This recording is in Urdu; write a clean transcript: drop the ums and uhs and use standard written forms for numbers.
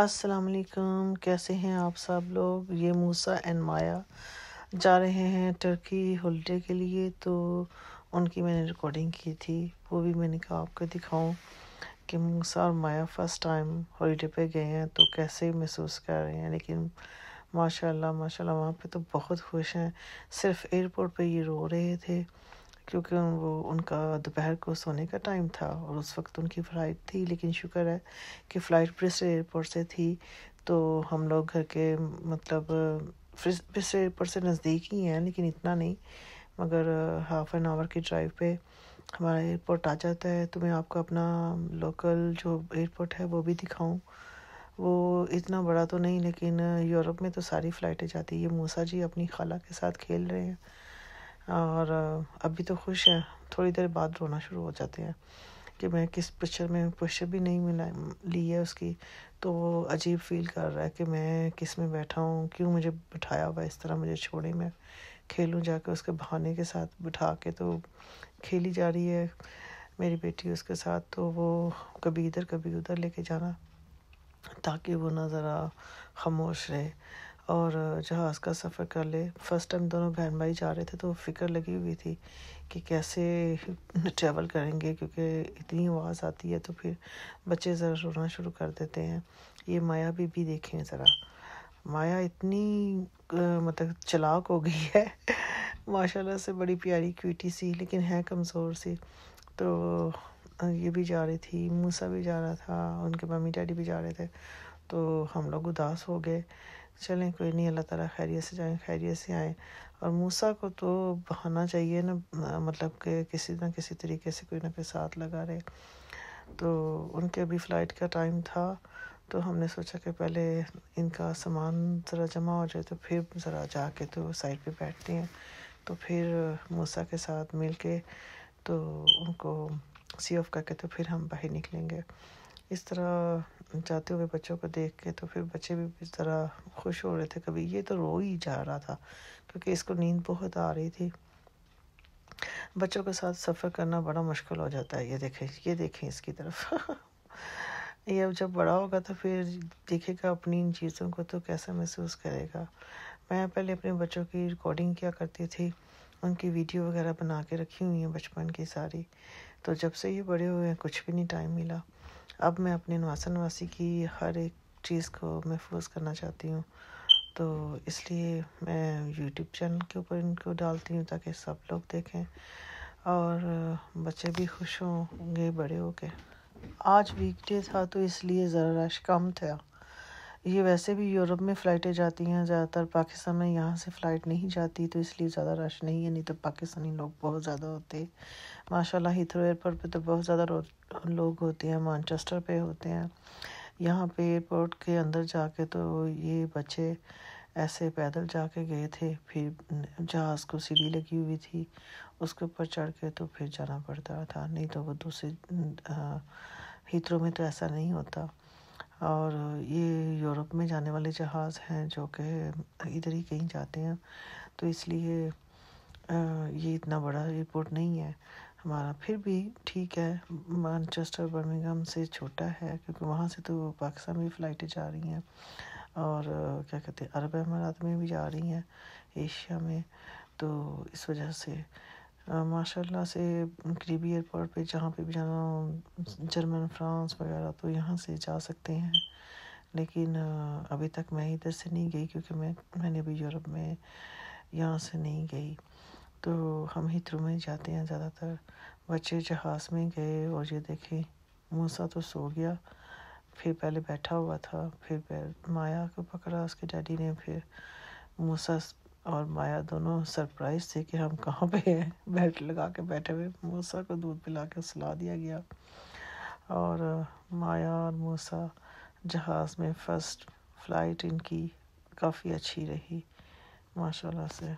السلام علیکم، کیسے ہیں آپ سب لوگ؟ یہ موسیٰ اینڈ مایا جا رہے ہیں ٹرکی ہالیڈے کے لیے، تو ان کی میں نے ریکارڈنگ کی تھی، وہ بھی میں نے کہا آپ کو دکھاؤں کہ موسیٰ اور مایا فرسٹ ٹائم ہالیڈے پہ گئے ہیں تو کیسے محسوس کر رہے ہیں۔ لیکن ماشاء اللہ وہاں پہ تو بہت خوش ہیں۔ صرف ایئرپورٹ پہ یہ رو رہے تھے کیونکہ وہ ان کا دوپہر کو سونے کا ٹائم تھا اور اس وقت ان کی فلائٹ تھی، لیکن شکر ہے کہ فلائٹ برسٹل ایئرپورٹ سے تھی تو ہم لوگ گھر کے مطلب برسٹل ایئرپورٹ سے نزدیک ہی ہیں، لیکن اتنا نہیں، مگر ہاف این آور کی ڈرائیو پہ ہمارا ایئرپورٹ آ جاتا ہے۔ تو میں آپ کو اپنا لوکل جو ایئرپورٹ ہے وہ بھی دکھاؤں۔ وہ اتنا بڑا تو نہیں، لیکن یورپ میں تو ساری فلائٹیں جاتی ہیں۔ یہ موسیٰ جی اپنی خالہ کے ساتھ کھیل رہے ہیں اور ابھی تو خوش ہیں، تھوڑی دیر بعد رونا شروع ہو جاتے ہیں کہ میں کس پوسچر بھی نہیں لی ہے اس کی، تو وہ عجیب فیل کر رہا ہے کہ میں کس میں بیٹھا ہوں، کیوں مجھے بٹھایا ہوا اس طرح، مجھے چھوڑے میں کھیلوں جا کے۔ اس کے بہانے کے ساتھ بٹھا کے تو کھیلی جا رہی ہے میری بیٹی اس کے ساتھ، تو وہ کبھی ادھر کبھی ادھر لے کے جانا تاکہ وہ نہ ذرا خاموش رہے اور جہاز کا سفر کر لے۔ فرسٹ ٹائم دونوں بہن بھائی جا رہے تھے تو فکر لگی ہوئی تھی کہ کیسے ٹریول کریں گے، کیونکہ اتنی آواز آتی ہے تو پھر بچے ذرا رونا شروع کر دیتے ہیں۔ یہ مایا بھی دیکھیں ذرا، مایا اتنی مطلب چلاک ہو گئی ہے ماشاءاللہ سے، بڑی پیاری کیوٹی سی، لیکن ہے کمزور سی۔ تو یہ بھی جا رہی تھی، موسیٰ بھی جا رہا تھا، ان کے ممی ڈیڈی بھی جا رہے تھے، تو ہم لوگ اداس ہو گئے۔ چلیں کوئی نہیں، اللہ تعالیٰ خیریت سے جائیں خیریت سے آئیں۔ اور موسیٰ کو تو بہانا چاہیے نا، مطلب کہ کسی نہ کسی طریقے سے کوئی نہ کوئی ساتھ لگا رہے۔ تو ان کے ابھی فلائٹ کا ٹائم تھا تو ہم نے سوچا کہ پہلے ان کا سامان ذرا جمع ہو جائے تو پھر ذرا جا کے تو سائڈ پہ بیٹھتے ہیں، تو پھر موسیٰ کے ساتھ مل کے تو ان کو سی آف کر کے تو پھر ہم باہر نکلیں گے۔ اس طرح جاتے ہوئے بچوں کو دیکھ کے تو پھر بچے بھی اس طرح خوش ہو رہے تھے، کبھی یہ تو رو ہی جا رہا تھا کیونکہ اس کو نیند بہت آ رہی تھی۔ بچوں کے ساتھ سفر کرنا بڑا مشکل ہو جاتا ہے۔ یہ دیکھیں اس کی طرف یہ اب جب بڑا ہوگا تو پھر دیکھے گا اپنی ان چیزوں کو تو کیسا محسوس کرے گا۔ میں پہلے اپنے بچوں کی ریکارڈنگ کیا کرتی تھی، ان کی ویڈیو وغیرہ بنا کے رکھی ہوئی ہیں بچپن کی ساری، تو جب سے یہ بڑے ہوئے ہیں کچھ بھی نہیں ٹائم ملا۔ اب میں اپنے نواسی کی ہر ایک چیز کو محفوظ کرنا چاہتی ہوں، تو اس لیے میں یوٹیوب چینل کے اوپر ان کو ڈالتی ہوں تاکہ سب لوگ دیکھیں اور بچے بھی خوش ہوں گے بڑے ہو کے۔ آج ویک ڈے تھا تو اس لیے ذرا رش کم تھا۔ یہ ویسے بھی یورپ میں فلائٹیں جاتی ہیں زیادہ تر، پاکستان میں یہاں سے فلائٹ نہیں جاتی تو اس لیے زیادہ رش نہیں ہے، نہیں تو پاکستانی لوگ بہت زیادہ ہوتے ماشاءاللہ۔ ہیتھرو ایئرپورٹ پہ تو بہت زیادہ لوگ ہوتے ہیں، مانچسٹر پہ ہوتے ہیں، یہاں پہ ایئرپورٹ کے اندر جا کے تو یہ بچے ایسے پیدل جا کے گئے تھے، پھر جہاز کو سیڑھی لگی ہوئی تھی اس کے اوپر چڑھ کے تو پھر جانا پڑتا تھا، نہیں تو وہ دوسرے ہیتھرو میں تو ایسا نہیں ہوتا۔ اور یہ یورپ میں جانے والے جہاز ہیں جو کہ ادھر ہی کہیں جاتے ہیں، تو اس لیے یہ اتنا بڑا ایئرپورٹ نہیں ہے ہمارا، پھر بھی ٹھیک ہے۔ مانچسٹر برمنگھم سے چھوٹا ہے کیونکہ وہاں سے تو پاکستان میں فلائٹیں جا رہی ہیں اور کیا کہتے ہیں عرب امارات میں بھی جا رہی ہیں ایشیا میں، تو اس وجہ سے ماشاء اللہ سے قریبی ایئرپورٹ پہ جہاں پہ بھی جانا ہو، جرمن، فرانس وغیرہ، تو یہاں سے جا سکتے ہیں۔ لیکن ابھی تک میں ادھر سے نہیں گئی کیونکہ میں نے ابھی یورپ میں یہاں سے نہیں گئی، تو ہم ہیتھرو میں جاتے ہیں زیادہ تر۔ بچے جہاز میں گئے اور یہ دیکھیں موسیٰ تو سو گیا، پھر پہلے بیٹھا ہوا تھا، پھر مایا کو پکڑا اس کے ڈیڈی نے، پھر موسیٰ اور مایا دونوں سرپرائز تھے کہ ہم کہاں پہ ہیں، بیلٹ لگا کے بیٹھے ہوئے۔ موسیٰ کو دودھ پلا کے سلا دیا گیا اور مایا اور موسیٰ جہاز میں فرسٹ فلائٹ ان کی کافی اچھی رہی ماشاءاللہ سے۔